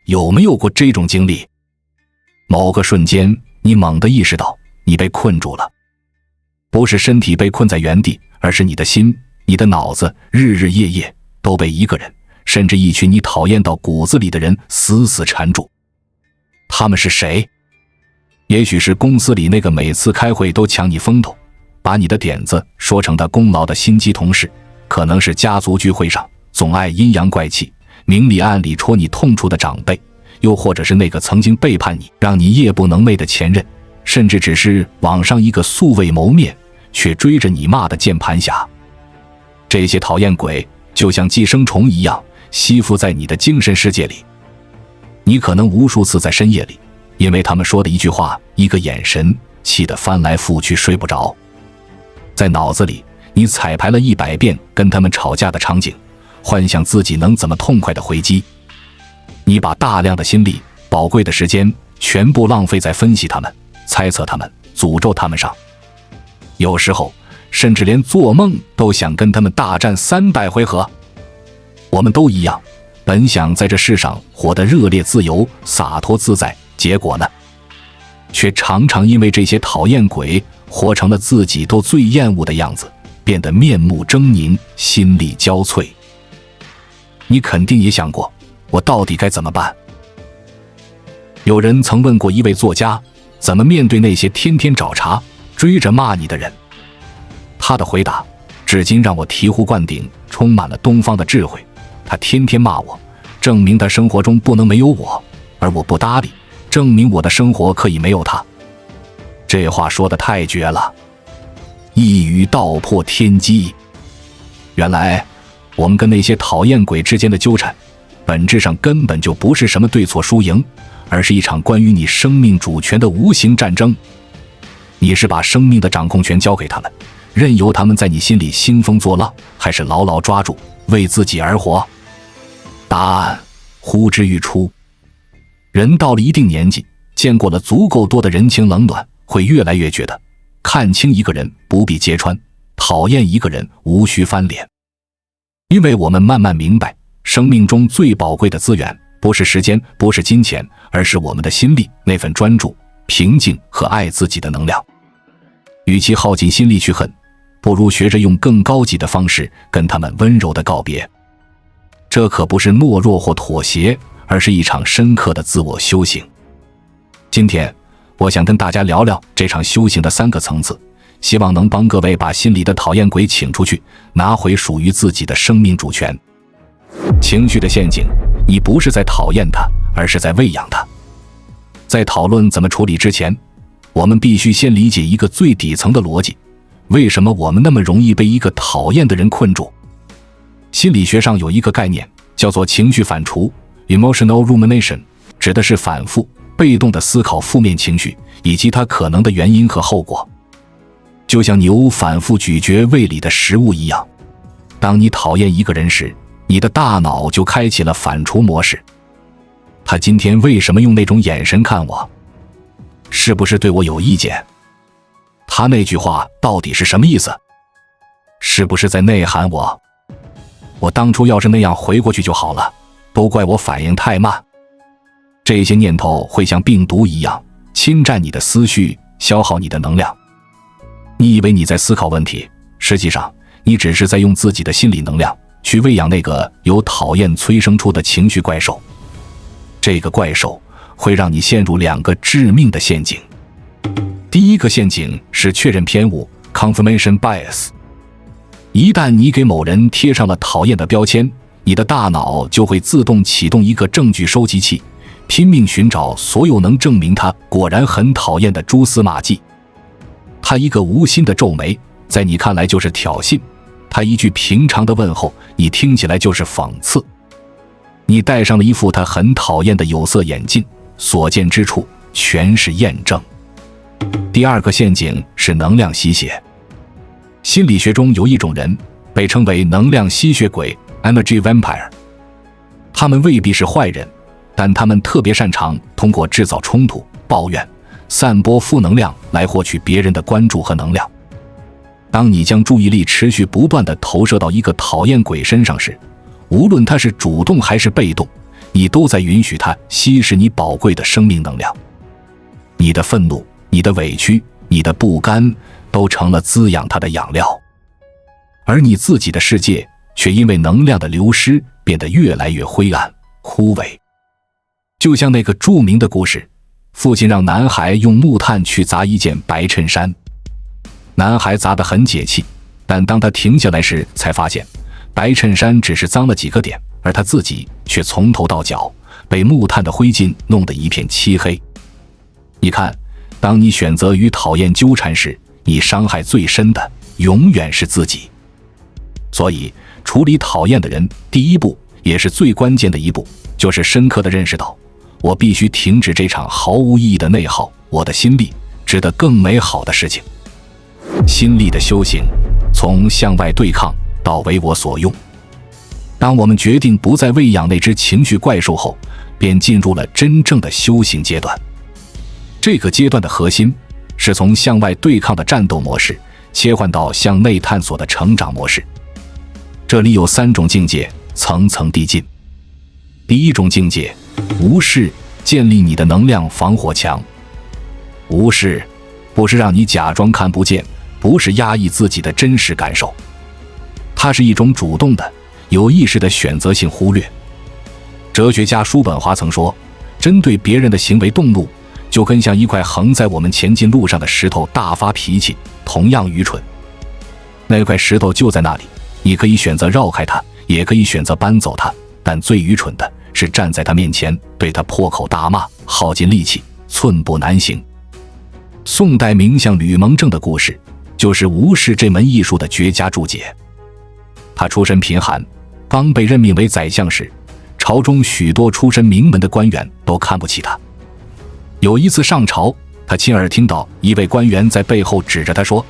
有没有过这种经历？某个瞬间，你猛地意识到你被困住了，不是身体被困在原地，而是你的心、你的脑子日日夜夜都被一个人，甚至一群你讨厌到骨子里的人死死缠住。他们是谁？也许是公司里那个每次开会都抢你风头，把你的点子说成他功劳的心机同事，可能是家族聚会上总爱阴阳怪气、明里暗里戳你痛处的长辈，又或者是那个曾经背叛你、让你夜不能寐的前任，甚至只是网上一个素未谋面却追着你骂的键盘侠。这些讨厌鬼就像寄生虫一样吸附在你的精神世界里，你可能无数次在深夜里因为他们说的一句话、一个眼神，气得翻来覆去睡不着。在脑子里，你彩排了100遍跟他们吵架的场景，幻想自己能怎么痛快的回击。你把大量的心力、宝贵的时间全部浪费在分析他们、猜测他们、诅咒他们上。有时候，甚至连做梦都想跟他们大战300回合。我们都一样，本想在这世上活得热烈自由、洒脱自在，结果呢，却常常因为这些讨厌鬼活成了自己都最厌恶的样子，变得面目狰狞、心力交瘁。你肯定也想过，我到底该怎么办？有人曾问过一位作家，怎么面对那些天天找茬、追着骂你的人？他的回答至今让我醍醐灌顶，充满了东方的智慧。他天天骂我，证明他生活中不能没有我，而我不搭理，证明我的生活可以没有他。这话说得太绝了，一语道破天机。原来我们跟那些讨厌鬼之间的纠缠，本质上根本就不是什么对错输赢，而是一场关于你生命主权的无形战争。你是把生命的掌控权交给他们，任由他们在你心里兴风作浪，还是牢牢抓住，为自己而活？答案呼之欲出。人到了一定年纪，见过了足够多的人情冷暖，会越来越觉得看清一个人不必揭穿，讨厌一个人无需翻脸。因为我们慢慢明白，生命中最宝贵的资源不是时间，不是金钱，而是我们的心力，那份专注、平静和爱自己的能量。与其耗尽心力去恨，不如学着用更高级的方式跟他们温柔地告别。这可不是懦弱或妥协，而是一场深刻的自我修行。今天我想跟大家聊聊这场修行的3个层次，希望能帮各位把心里的讨厌鬼请出去，拿回属于自己的生命主权。情绪的陷阱，你不是在讨厌它，而是在喂养它。在讨论怎么处理之前，我们必须先理解一个最底层的逻辑：为什么我们那么容易被一个讨厌的人困住？心理学上有一个概念叫做情绪反刍 （emotional rumination）， 指的是反复、被动的思考负面情绪以及它可能的原因和后果。就像牛反复咀嚼胃里的食物一样，当你讨厌一个人时，你的大脑就开启了反刍模式。他今天为什么用那种眼神看我？是不是对我有意见？他那句话到底是什么意思？是不是在内涵我？我当初要是那样回过去就好了，都怪我反应太慢。这些念头会像病毒一样侵占你的思绪，消耗你的能量。你以为你在思考问题，实际上你只是在用自己的心理能量去喂养那个由讨厌催生出的情绪怪兽。这个怪兽会让你陷入2个致命的陷阱。第一个陷阱是确认偏误 confirmation bias。一旦你给某人贴上了讨厌的标签，你的大脑就会自动启动一个证据收集器，拼命寻找所有能证明他果然很讨厌的蛛丝马迹。他一个无心的皱眉，在你看来就是挑衅；他一句平常的问候，你听起来就是讽刺。你戴上了一副他很讨厌的有色眼镜，所见之处全是验证。第二个陷阱是能量吸血。心理学中有一种人被称为能量吸血鬼 Energy Vampire。 他们未必是坏人，但他们特别擅长通过制造冲突、抱怨、散播负能量来获取别人的关注和能量。当你将注意力持续不断地投射到一个讨厌鬼身上时，无论他是主动还是被动，你都在允许它稀释你宝贵的生命能量。你的愤怒、你的委屈、你的不甘都成了滋养它的养料，而你自己的世界却因为能量的流失变得越来越灰暗、枯萎。就像那个著名的故事，父亲让男孩用木炭去砸一件白衬衫，男孩砸得很解气，但当他停下来时才发现白衬衫只是脏了几个点，而他自己却从头到脚被木炭的灰烬弄得一片漆黑。你看，当你选择与讨厌纠缠时，你伤害最深的永远是自己。所以处理讨厌的人，第一步也是最关键的一步，就是深刻地认识到，我必须停止这场毫无意义的内耗，我的心力值得更美好的事情。心力的修行，从向外对抗到为我所用。当我们决定不再喂养那只情绪怪兽后，便进入了真正的修行阶段。这个阶段的核心是从向外对抗的战斗模式切换到向内探索的成长模式。这里有3种境界，层层递进。第一种境界，无视，建立你的能量防火墙。无视不是让你假装看不见，不是压抑自己的真实感受，它是一种主动的、有意识的选择性忽略。哲学家叔本华曾说，针对别人的行为动怒，就跟像一块横在我们前进路上的石头大发脾气，同样愚蠢。那块石头就在那里，你可以选择绕开它，也可以选择搬走它，但最愚蠢的是站在它面前，对它破口大骂，耗尽力气，寸步难行。宋代名相吕蒙正的故事，就是无视这门艺术的绝佳注解。他出身贫寒，刚被任命为宰相时，朝中许多出身名门的官员都看不起他。有一次上朝，他亲耳听到一位官员在背后指着他说，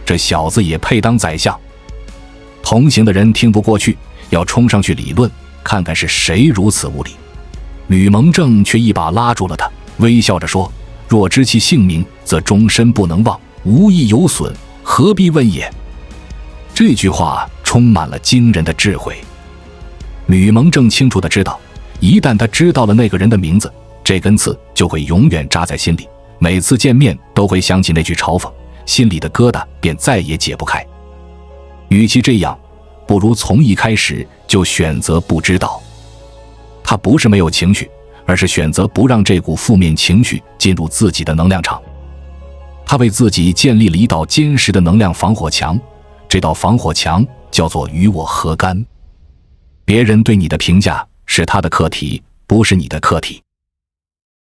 这小子也配当宰相。同行的人听不过去，要冲上去理论，看看是谁如此无礼。吕蒙正却一把拉住了他，微笑着说，若知其姓名，则终身不能忘，无益有损，何必问也。这句话充满了惊人的智慧。吕蒙正清楚地知道，一旦他知道了那个人的名字，这根刺就会永远扎在心里，每次见面都会想起那句嘲讽，心里的疙瘩便再也解不开。与其这样，不如从一开始就选择不知道。他不是没有情绪，而是选择不让这股负面情绪进入自己的能量场。他为自己建立了一道坚实的能量防火墙，这道防火墙叫做与我何干。别人对你的评价是他的课题，不是你的课题。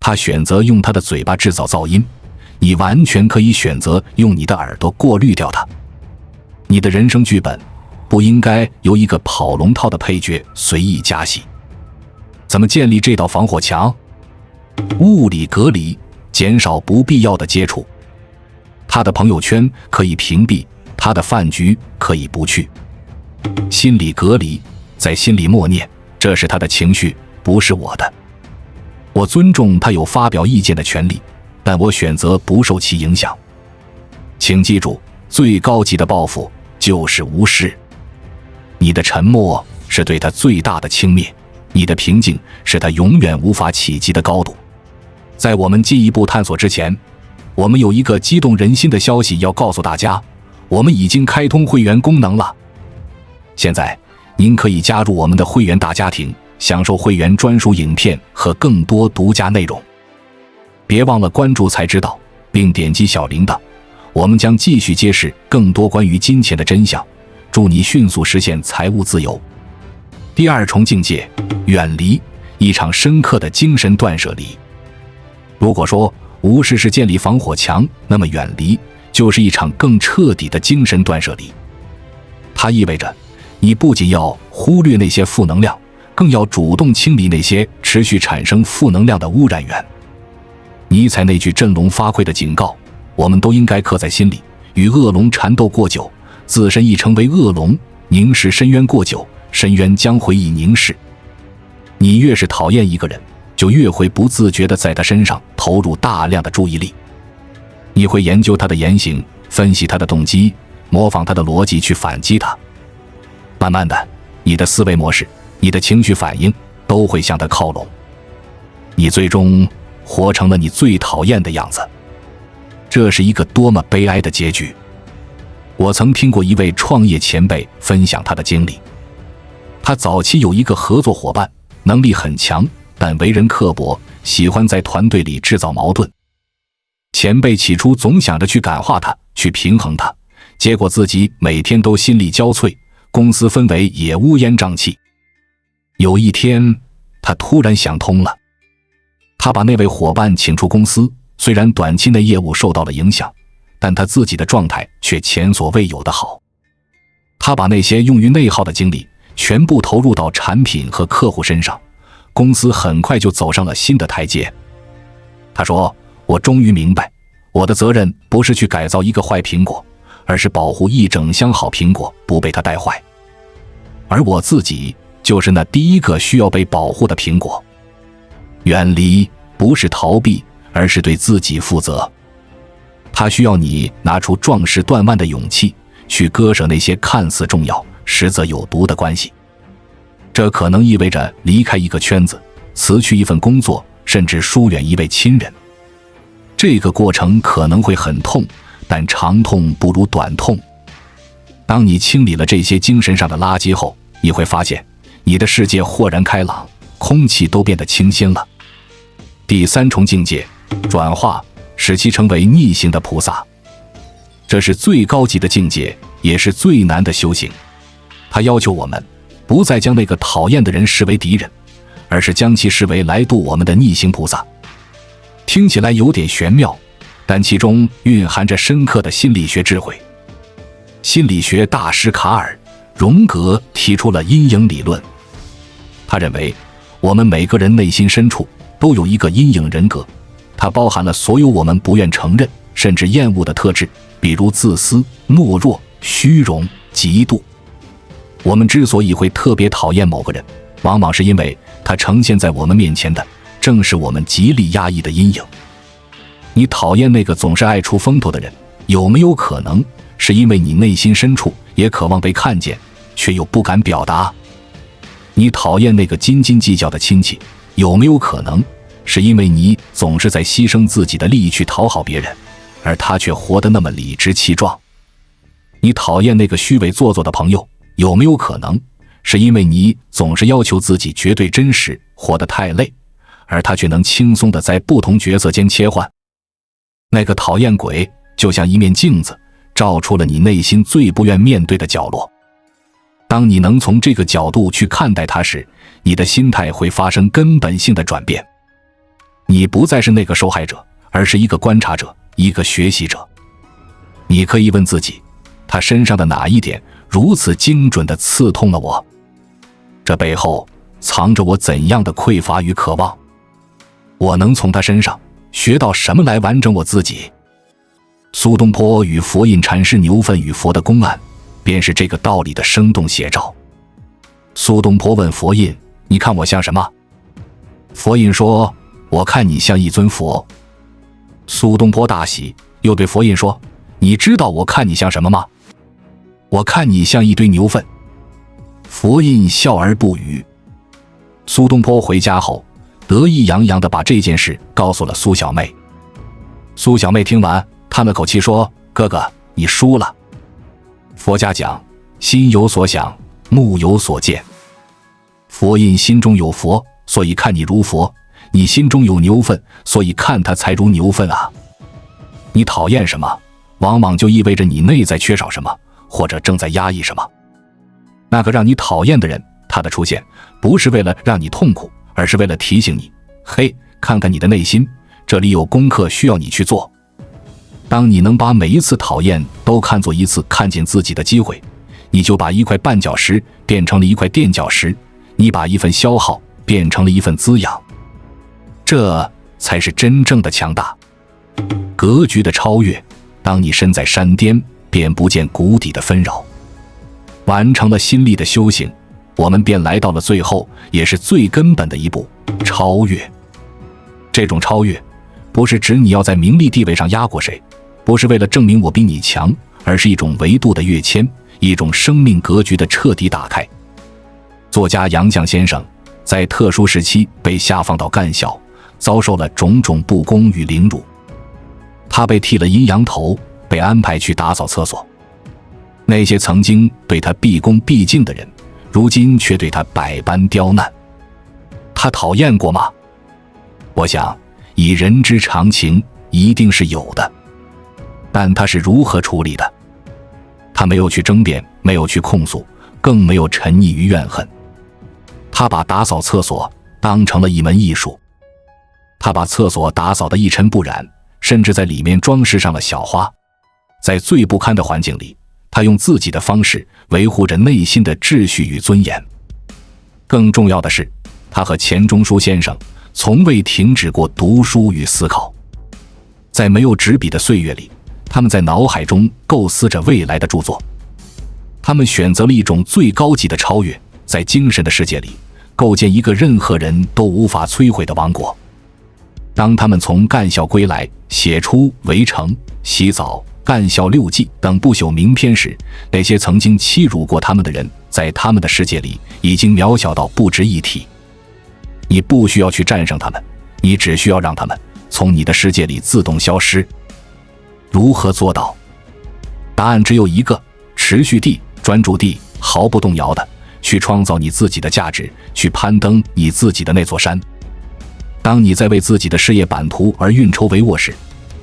他选择用他的嘴巴制造噪音，你完全可以选择用你的耳朵过滤掉它。你的人生剧本不应该由一个跑龙套的配角随意加戏。怎么建立这道防火墙？物理隔离，减少不必要的接触。他的朋友圈可以屏蔽，他的饭局可以不去。心理隔离，在心里默念，这是他的情绪，不是我的。我尊重他有发表意见的权利，但我选择不受其影响。请记住，最高级的报复就是无视。你的沉默是对他最大的轻蔑，你的平静是他永远无法企及的高度。在我们进一步探索之前，我们有一个激动人心的消息要告诉大家，我们已经开通会员功能了。现在您可以加入我们的会员大家庭，享受会员专属影片和更多独家内容。别忘了关注才知道，并点击小铃铛，我们将继续揭示更多关于金钱的真相，祝你迅速实现财务自由。第二重境界，远离，一场深刻的精神断舍离。如果说无视是建立防火墙，那么远离就是一场更彻底的精神断舍离。它意味着你不仅要忽略那些负能量，更要主动清理那些持续产生负能量的污染源。尼采那句振聋发聩的警告，我们都应该刻在心里，与恶龙缠斗过久，自身亦成为恶龙，凝视深渊过久，深渊将回以凝视。你越是讨厌一个人，就越会不自觉地在他身上投入大量的注意力。你会研究他的言行，分析他的动机，模仿他的逻辑去反击他。慢慢的，你的思维模式，你的情绪反应都会向他靠拢。你最终活成了你最讨厌的样子。这是一个多么悲哀的结局。我曾听过一位创业前辈分享他的经历。他早期有一个合作伙伴，能力很强，但为人刻薄，喜欢在团队里制造矛盾。前辈起初总想着去感化他，去平衡他，结果自己每天都心力交瘁，公司氛围也乌烟瘴气。有一天，他突然想通了，他把那位伙伴请出公司，虽然短期内业务受到了影响，但他自己的状态却前所未有的好。他把那些用于内耗的精力全部投入到产品和客户身上，公司很快就走上了新的台阶。他说，我终于明白，我的责任不是去改造一个坏苹果，而是保护一整箱好苹果不被它带坏。而我自己就是那第一个需要被保护的苹果。远离不是逃避，而是对自己负责。它需要你拿出壮士断腕的勇气，去割舍那些看似重要实则有毒的关系。这可能意味着离开一个圈子，辞去一份工作，甚至疏远一位亲人。这个过程可能会很痛，但长痛不如短痛。当你清理了这些精神上的垃圾后，你会发现你的世界豁然开朗，空气都变得清新了。第三重境界，转化，使其成为逆行的菩萨。这是最高级的境界，也是最难的修行。它要求我们不再将那个讨厌的人视为敌人，而是将其视为来度我们的逆行菩萨。听起来有点玄妙，但其中蕴含着深刻的心理学智慧。心理学大师卡尔·荣格提出了阴影理论。他认为，我们每个人内心深处都有一个阴影人格，它包含了所有我们不愿承认甚至厌恶的特质，比如自私、懦弱、虚荣、嫉妒。我们之所以会特别讨厌某个人，往往是因为他呈现在我们面前的正是我们极力压抑的阴影。你讨厌那个总是爱出风头的人，有没有可能是因为你内心深处也渴望被看见，却又不敢表达？你讨厌那个斤斤计较的亲戚，有没有可能是因为你总是在牺牲自己的利益去讨好别人，而他却活得那么理直气壮？你讨厌那个虚伪做作的朋友，有没有可能是因为你总是要求自己绝对真实，活得太累，而他却能轻松地在不同角色间切换？那个讨厌鬼就像一面镜子，照出了你内心最不愿面对的角落。当你能从这个角度去看待它时，你的心态会发生根本性的转变。你不再是那个受害者，而是一个观察者，一个学习者。你可以问自己，他身上的哪一点如此精准地刺痛了我？这背后藏着我怎样的匮乏与渴望？我能从他身上学到什么来完整我自己？苏东坡与佛印禅师牛粪与佛的公案，便是这个道理的生动写照。苏东坡问佛印：“你看我像什么？”佛印说：“我看你像一尊佛。”苏东坡大喜，又对佛印说：“你知道我看你像什么吗？我看你像一堆牛粪。”佛印笑而不语。苏东坡回家后，得意洋洋地把这件事告诉了苏小妹。苏小妹听完，叹了口气说：“哥哥，你输了。”佛家讲，心有所想，目有所见。佛印心中有佛，所以看你如佛；你心中有牛粪，所以看他才如牛粪啊。你讨厌什么，往往就意味着你内在缺少什么，或者正在压抑什么。那个让你讨厌的人，他的出现不是为了让你痛苦，而是为了提醒你：嘿，看看你的内心，这里有功课需要你去做。当你能把每一次讨厌都看作一次看见自己的机会，你就把一块绊脚石变成了一块垫脚石，你把一份消耗变成了一份滋养。这才是真正的强大。格局的超越，当你身在山巅，便不见谷底的纷扰。完成了心力的修行，我们便来到了最后，也是最根本的一步——超越。这种超越，不是指你要在名利地位上压过谁，不是为了证明我比你强，而是一种维度的跃迁，一种生命格局的彻底打开。作家杨绛先生在特殊时期被下放到干校，遭受了种种不公与凌辱。他被剃了阴阳头，被安排去打扫厕所。那些曾经对他毕恭毕敬的人，如今却对他百般刁难。他讨厌过吗？我想，以人之常情，一定是有的。但他是如何处理的？他没有去争辩，没有去控诉，更没有沉溺于怨恨。他把打扫厕所当成了一门艺术。他把厕所打扫得一尘不染，甚至在里面装饰上了小花。在最不堪的环境里，他用自己的方式维护着内心的秩序与尊严。更重要的是，他和钱钟书先生从未停止过读书与思考。在没有纸笔的岁月里，他们在脑海中构思着未来的著作。他们选择了一种最高级的超越，在精神的世界里构建一个任何人都无法摧毁的王国。当他们从干校归来，写出《围城》《洗澡》《干校6记》等不朽名篇时，那些曾经欺辱过他们的人，在他们的世界里已经渺小到不值一提。你不需要去战胜他们，你只需要让他们从你的世界里自动消失。如何做到？答案只有一个：持续地、专注地、毫不动摇地去创造你自己的价值，去攀登你自己的那座山。当你在为自己的事业版图而运筹帷幄时，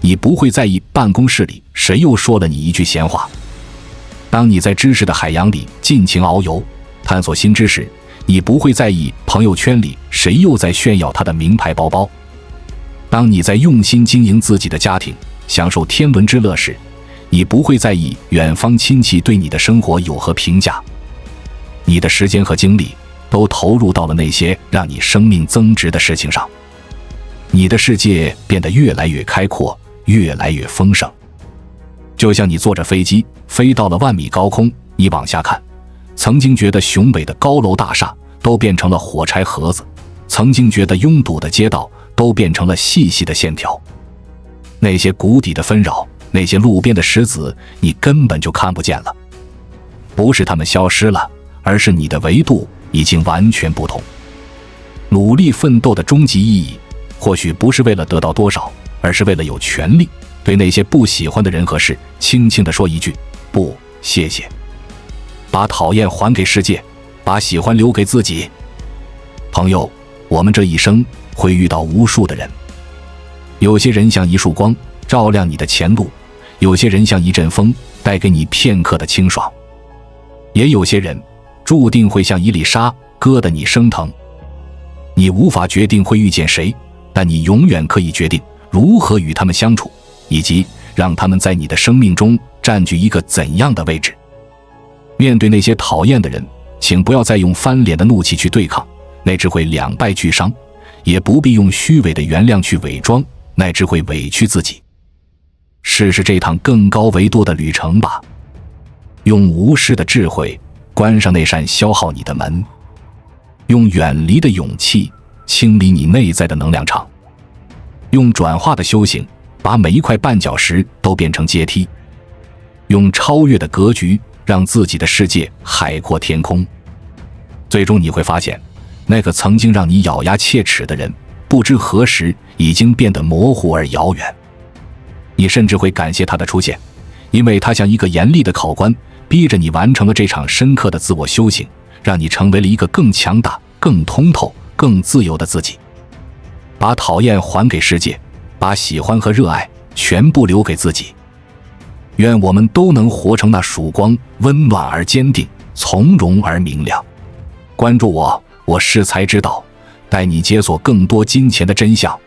你不会在意办公室里谁又说了你一句闲话。当你在知识的海洋里尽情遨游，探索新知识，你不会在意朋友圈里谁又在炫耀他的名牌包包。当你在用心经营自己的家庭，享受天伦之乐时，你不会在意远方亲戚对你的生活有何评价。你的时间和精力都投入到了那些让你生命增值的事情上，你的世界变得越来越开阔，越来越丰盛。就像你坐着飞机飞到了万米高空，你往下看，曾经觉得雄伟的高楼大厦都变成了火柴盒子，曾经觉得拥堵的街道都变成了细细的线条。那些谷底的纷扰，那些路边的石子，你根本就看不见了。不是它们消失了，而是你的维度已经完全不同。努力奋斗的终极意义，或许不是为了得到多少，而是为了有权利对那些不喜欢的人和事轻轻地说一句不，谢谢。把讨厌还给世界，把喜欢留给自己。朋友，我们这一生会遇到无数的人，有些人像一束光，照亮你的前路；有些人像一阵风，带给你片刻的清爽；也有些人注定会像一粒沙，割得你生疼。你无法决定会遇见谁，但你永远可以决定如何与他们相处，以及让他们在你的生命中占据一个怎样的位置。面对那些讨厌的人，请不要再用翻脸的怒气去对抗，那只会两败俱伤；也不必用虚伪的原谅去伪装，那只会委屈自己。试试这趟更高维度的旅程吧，用无视的智慧关上那扇消耗你的门，用远离的勇气清理你内在的能量场，用转化的修行把每一块绊脚石都变成阶梯，用超越的格局让自己的世界海阔天空。最终你会发现，那个曾经让你咬牙切齿的人，不知何时已经变得模糊而遥远。你甚至会感谢他的出现，因为他像一个严厉的考官，逼着你完成了这场深刻的自我修行，让你成为了一个更强大、更通透、更自由的自己。把讨厌还给世界，把喜欢和热爱全部留给自己。愿我们都能活成那曙光，温暖而坚定，从容而明亮。关注我，我是才知道，带你解锁更多金钱的真相。